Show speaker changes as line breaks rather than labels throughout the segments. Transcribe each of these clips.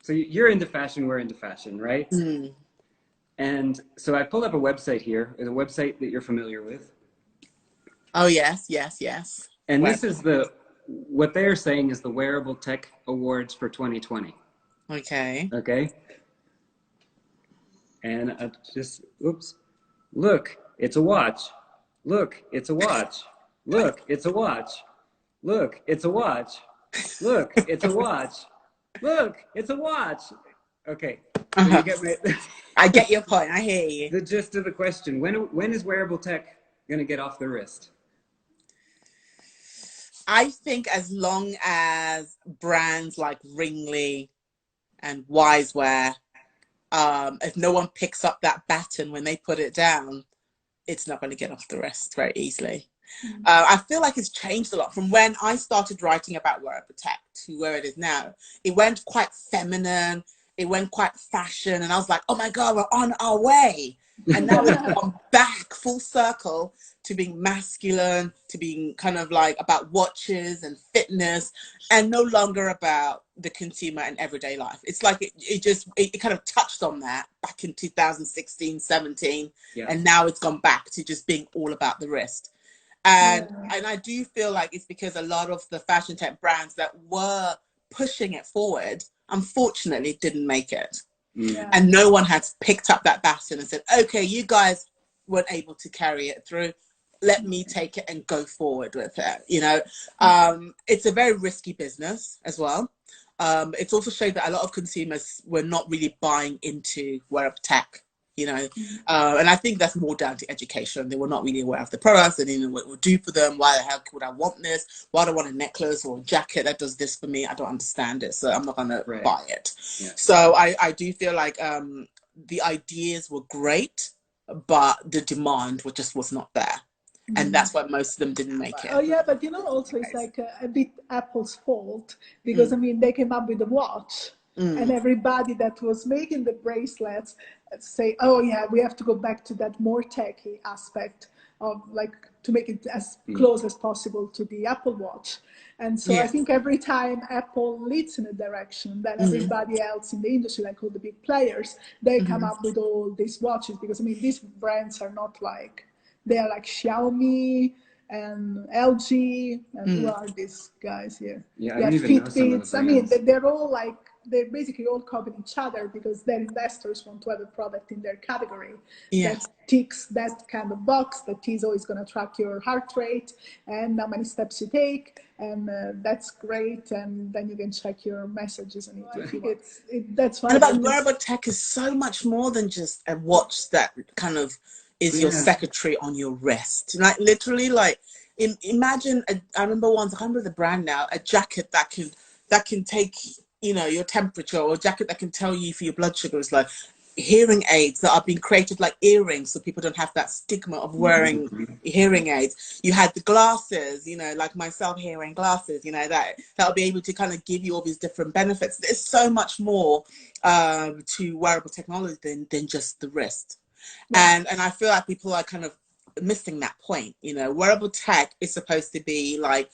so you're into fashion, we're into fashion, right?
Mm.
And so I pulled up a website here, a website that you're familiar with.
Oh, yes, yes, yes.
And
Well,
this is what they're saying is the Wearable Tech Awards for 2020.
okay.
Okay? And I just, oops. Look, it's a watch. Look, it's a watch. Look, it's a watch. Look, it's a watch. Look, it's a watch. Look, it's a watch. Okay, so you get my,
I get your point. I hear you.
the gist of the question. When is wearable tech going to get off the wrist?
I think as long as brands like Ringley and Wisewear, if no one picks up that baton when they put it down, it's not going to get off the wrist very easily. I feel like it's changed a lot from when I started writing about Wearable Tech to where it is now. It went quite feminine. It went quite fashion. And I was like, oh my God, we're on our way. And now it's gone back full circle to being masculine, to being kind of like about watches and fitness, and no longer about the consumer and everyday life. It's like it kind of touched on that back in 2016, 17.
Yeah.
And now it's gone back to just being all about the wrist. And I do feel like it's because a lot of the fashion tech brands that were pushing it forward, unfortunately, didn't make it.
Yeah.
And no one has picked up that baton and said, okay, you guys weren't able to carry it through. Let me take it and go forward with it. You know, it's a very risky business as well. It's also showed that a lot of consumers were not really buying into wearable tech. You know, and I think that's more down to education. They were not really aware of the products. They didn't know what it would do for them. Why the hell would I want this? Why do I want a necklace or a jacket that does this for me? I don't understand it, so I'm not going to buy it. Yeah. So I do feel like the ideas were great, but the demand was not there. And that's why most of them didn't make it.
Oh yeah, but you know, also it's like a bit Apple's fault because I mean they came up with the watch. And everybody that was making the bracelets say, oh yeah, we have to go back to that more techy aspect of like to make it as close as possible to the Apple Watch. And so I think every time Apple leads in a direction, then everybody else in the industry, like all the big players, they come up with all these watches because I mean, these brands are not like, they are like Xiaomi and LG and who are these guys here?
Yeah, I don't even know some of the brands.
I mean, they're all like, they basically all copy each other because their investors want to have a product in their category that ticks that kind of box, that is always going to track your heart rate and how many steps you take, and that's great. And then you can check your messages on it. I think that's why.
And about wearable tech is so much more than just a watch that kind of is your secretary on your wrist. Like literally, like imagine. I remember once, I can't remember the brand now. A jacket that can take, you know, your temperature, or a jacket that can tell you if your blood sugar is low. Hearing aids that are being created like earrings, so people don't have that stigma of wearing hearing aids. You had the glasses, you know, like myself here wearing glasses, you know, that'll be able to kind of give you all these different benefits. There's so much more to wearable technology than just the wrist. And I feel like people are kind of missing that point. You know, wearable tech is supposed to be like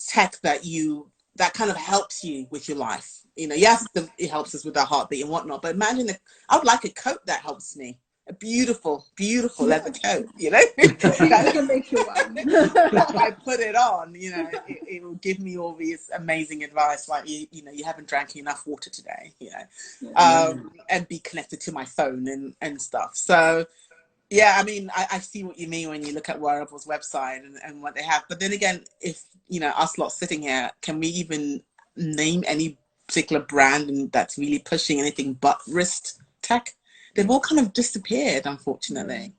tech that kind of helps you with your life. You know, yes, it helps us with our heartbeat and whatnot, but imagine I would like a coat that helps me. A beautiful, beautiful leather coat, you know?
I can make you one.
I put it on, you know, it will give me all these amazing advice, like, you know, you haven't drank enough water today, you know, and be connected to my phone and stuff. So, yeah, I mean, I see what you mean when you look at Wearable's website and what they have. But then again, if, you know, us lot sitting here, can we even name any particular brand that's really pushing anything but wrist tech? They've all kind of disappeared, unfortunately.